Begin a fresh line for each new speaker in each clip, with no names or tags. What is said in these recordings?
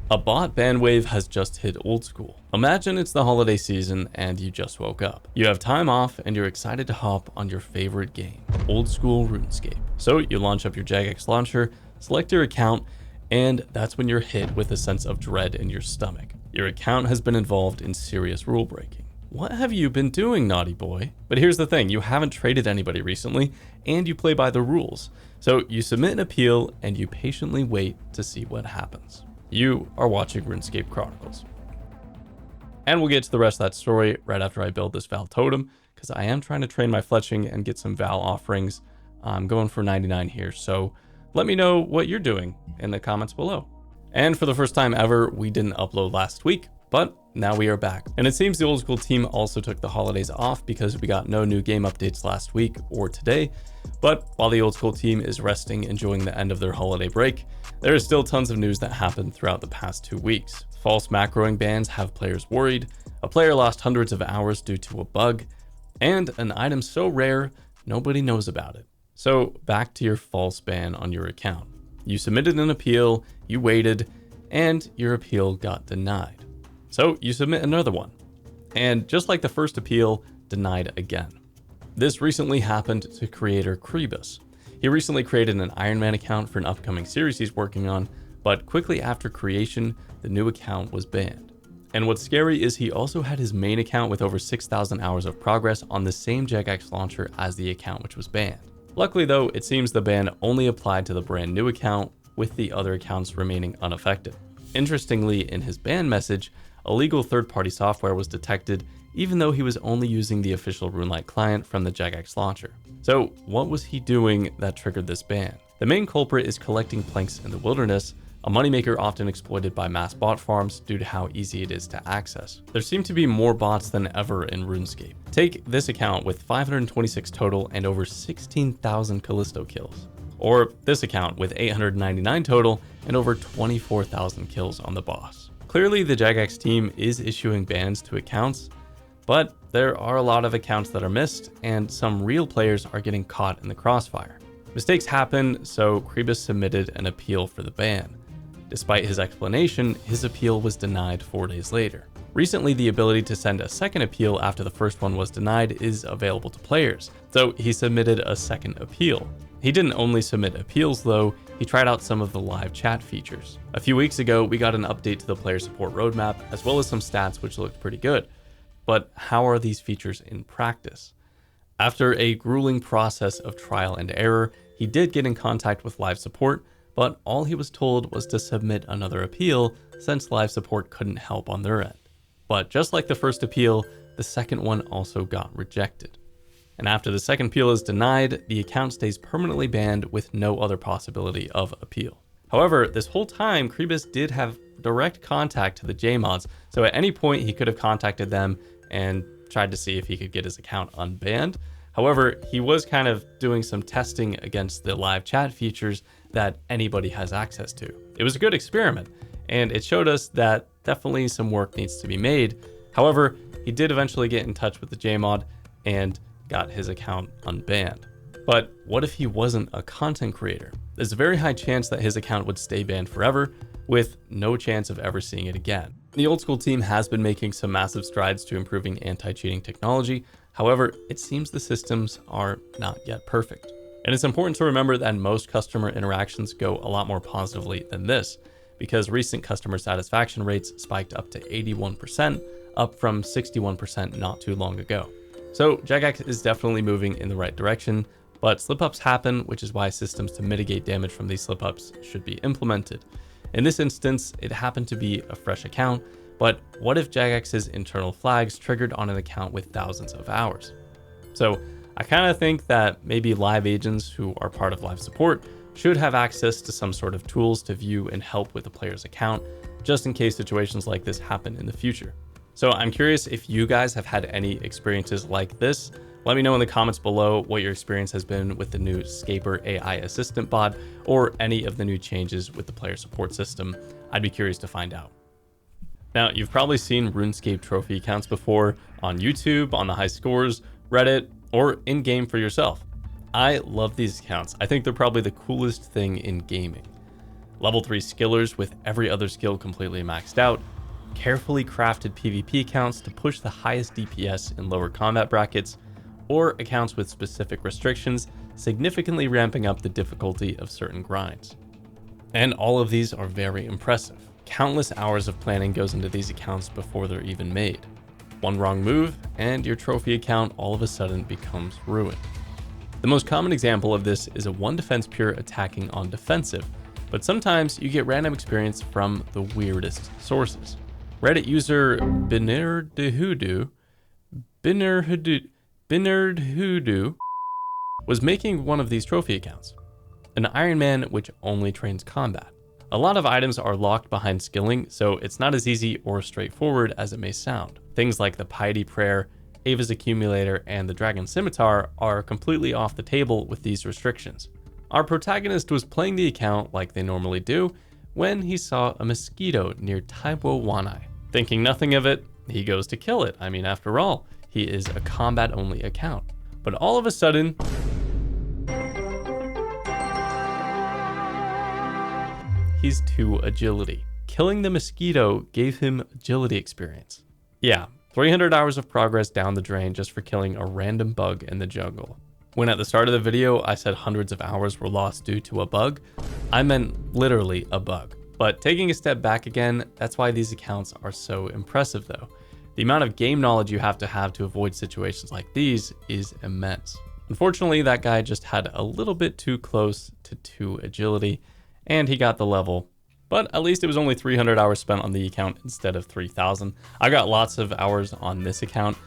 A bot ban wave has just hit Old School. Imagine it's the holiday season and you just woke up. You have time off and you're excited to hop on your favorite game, Old School RuneScape. So you launch up your Jagex Launcher, select your account, and that's when you're hit with a sense of dread in your stomach. Your account has been involved in serious rule breaking. What have you been doing, naughty boy? But here's the thing, you haven't traded anybody recently, and you play by the rules. So you submit an appeal and you patiently wait to see what happens. You are watching RuneScape Chronicles. And we'll get to the rest of that story right after I build this Val totem, because I am trying to train my fletching and get some Val offerings. I'm going for 99 here, so let me know what you're doing in the comments below. And for the first time ever, we didn't upload last week, but now we are back. And it seems the Old School team also took the holidays off because we got no new game updates last week or today. But while the Old School team is resting, enjoying the end of their holiday break, there is still tons of news that happened throughout the past 2 weeks. False macroing bans have players worried, a player lost hundreds of hours due to a bug, and an item so rare, nobody knows about it. So back to your false ban on your account. You submitted an appeal, you waited, and your appeal got denied. So you submit another one, and just like the first appeal, denied again. This recently happened to creator Kriibus. He recently created an Iron Man account for an upcoming series he's working on, but quickly after creation, the new account was banned. And what's scary is he also had his main account with over 6,000 hours of progress on the same Jagex Launcher as the account which was banned. Luckily though, it seems the ban only applied to the brand new account, with the other accounts remaining unaffected. Interestingly, in his ban message, illegal third-party software was detected even though he was only using the official RuneLite client from the Jagex Launcher. So what was he doing that triggered this ban? The main culprit is collecting planks in the wilderness, a moneymaker often exploited by mass bot farms due to how easy it is to access. There seem to be more bots than ever in RuneScape. Take this account with 526 total and over 16,000 Callisto kills. Or this account with 899 total and over 24,000 kills on the boss. Clearly the Jagex team is issuing bans to accounts, but there are a lot of accounts that are missed and some real players are getting caught in the crossfire. Mistakes happen, so Kriibus submitted an appeal for the ban. Despite his explanation, his appeal was denied 4 days later. Recently, the ability to send a second appeal after the first one was denied is available to players, so he submitted a second appeal. He didn't only submit appeals though, he tried out some of the live chat features. A few weeks ago, we got an update to the player support roadmap, as well as some stats which looked pretty good. But how are these features in practice? After a grueling process of trial and error, he did get in contact with live support, but all he was told was to submit another appeal since live support couldn't help on their end. But just like the first appeal, the second one also got rejected. And after the second appeal is denied, the account stays permanently banned with no other possibility of appeal. However, this whole time, Kriibus did have direct contact to the JMods, so at any point he could have contacted them and tried to see if he could get his account unbanned. However, he was kind of doing some testing against the live chat features that anybody has access to. It was a good experiment, and it showed us that definitely some work needs to be made. However, he did eventually get in touch with the JMod and got his account unbanned. But what if he wasn't a content creator? There's a very high chance that his account would stay banned forever, with no chance of ever seeing it again. The Old School team has been making some massive strides to improving anti-cheating technology. However, it seems the systems are not yet perfect. And it's important to remember that most customer interactions go a lot more positively than this, because recent customer satisfaction rates spiked up to 81%, up from 61% not too long ago. So Jagex is definitely moving in the right direction, but slip-ups happen, which is why systems to mitigate damage from these slip-ups should be implemented. In this instance, it happened to be a fresh account, but what if Jagex's internal flags triggered on an account with thousands of hours? So I kind of think that maybe live agents who are part of live support should have access to some sort of tools to view and help with the player's account, just in case situations like this happen in the future. So I'm curious if you guys have had any experiences like this. Let me know in the comments below what your experience has been with the new Scaper AI assistant bot or any of the new changes with the player support system. I'd be curious to find out. Now, you've probably seen RuneScape trophy accounts before on YouTube, on the high scores, Reddit, or in-game for yourself. I love these accounts. I think they're probably the coolest thing in gaming. level 3 skillers with every other skill completely maxed out, carefully crafted PvP accounts to push the highest DPS in lower combat brackets, or accounts with specific restrictions, significantly ramping up the difficulty of certain grinds. And all of these are very impressive. Countless hours of planning goes into these accounts before they're even made. One wrong move, and your trophy account all of a sudden becomes ruined. The most common example of this is a 1 defense pure attacking on defensive, but sometimes you get random experience from the weirdest sources. Reddit user bnrdhdu was making one of these trophy accounts, an Iron Man which only trains combat. A lot of items are locked behind skilling, so it's not as easy or straightforward as it may sound. Things like the Piety Prayer, Ava's Accumulator, and the Dragon Scimitar are completely off the table with these restrictions. Our protagonist was playing the account like they normally do when he saw a mosquito near Taibo Wanai. Thinking nothing of it, he goes to kill it. I mean, after all, he is a combat-only account. But all of a sudden, he's 2 agility. Killing the mosquito gave him agility experience. Yeah, 300 hours of progress down the drain just for killing a random bug in the jungle. When at the start of the video, I said hundreds of hours were lost due to a bug, I meant literally a bug. But taking a step back again, that's why these accounts are so impressive though. The amount of game knowledge you have to avoid situations like these is immense. Unfortunately, that guy just had a little bit too close to 2 agility, and he got the level. But at least it was only 300 hours spent on the account instead of 3,000. I got lots of hours on this account.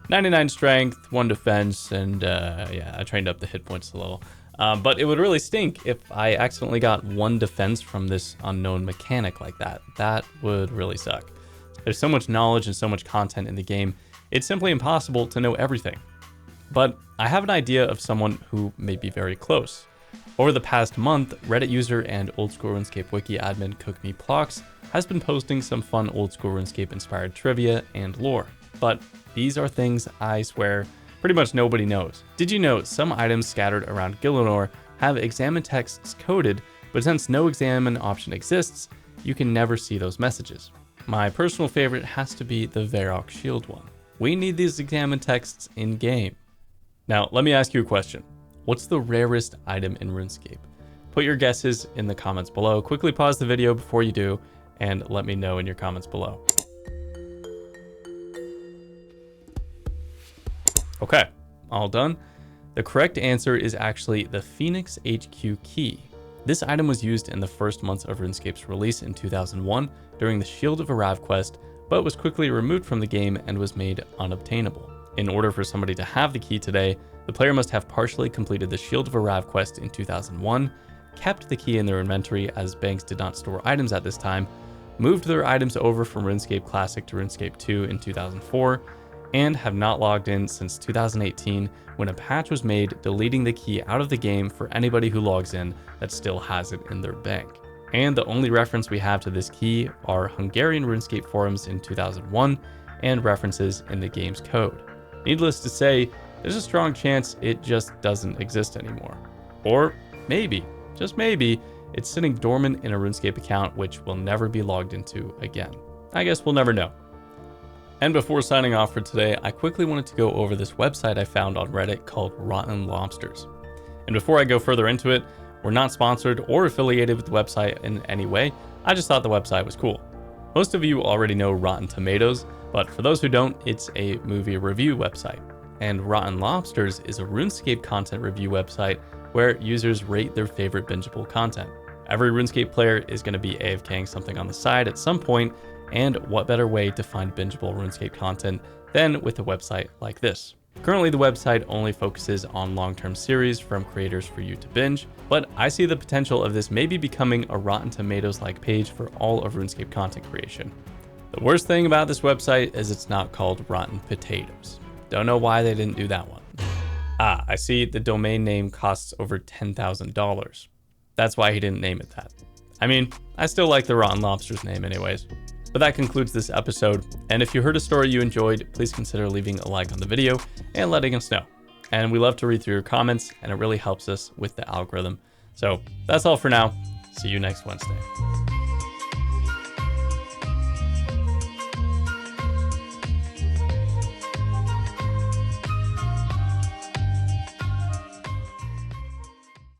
99 strength, 1 defense, and yeah, I trained up the hit points a little. But it would really stink if I accidentally got 1 defense from this unknown mechanic like that. That would really suck. There's so much knowledge and so much content in the game, it's simply impossible to know everything. But I have an idea of someone who may be very close. Over the past month, Reddit user and Old School RuneScape wiki admin CookMePlox has been posting some fun Old School RuneScape inspired trivia and lore. But these are things, I swear, pretty much nobody knows. Did you know some items scattered around Gielinor have examine texts coded, but since no examine option exists, you can never see those messages? My personal favorite has to be the Varrock Shield one. We need these examine texts in game. Now, let me ask you a question. What's the rarest item in RuneScape? Put your guesses in the comments below. Quickly pause the video before you do, and let me know in your comments below. Okay, all done. The correct answer is actually the Phoenix HQ key. This item was used in the first months of RuneScape's release in 2001 during the Shield of Arav quest, but was quickly removed from the game and was made unobtainable. In order for somebody to have the key today, the player must have partially completed the Shield of Arav quest in 2001, kept the key in their inventory as banks did not store items at this time, moved their items over from RuneScape Classic to RuneScape 2 in 2004, and have not logged in since 2018 when a patch was made deleting the key out of the game for anybody who logs in that still has it in their bank. And the only reference we have to this key are Hungarian RuneScape forums in 2001 and references in the game's code. Needless to say, there's a strong chance it just doesn't exist anymore. Or maybe, just maybe, it's sitting dormant in a RuneScape account which will never be logged into again. I guess we'll never know. And before signing off for today, I quickly wanted to go over this website I found on Reddit called Rotten Lobsters. And before I go further into it, we're not sponsored or affiliated with the website in any way. I just thought the website was cool. Most of you already know Rotten Tomatoes, but for those who don't, it's a movie review website. And Rotten Lobsters is a RuneScape content review website where users rate their favorite bingeable content. Every RuneScape player is going to be AFKing something on the side at some point, and what better way to find bingeable RuneScape content than with a website like this. Currently, the website only focuses on long-term series from creators for you to binge, but I see the potential of this maybe becoming a Rotten Tomatoes-like page for all of RuneScape content creation. The worst thing about this website is it's not called Rotten Potatoes. Don't know why they didn't do that one. Ah, I see the domain name costs over $10,000. That's why he didn't name it that. I mean, I still like the Rotten Lobsters name anyways. But that concludes this episode, and if you heard a story you enjoyed, please consider leaving a like on the video and letting us know. And we love to read through your comments, and it really helps us with the algorithm. So that's all for now. See you next Wednesday.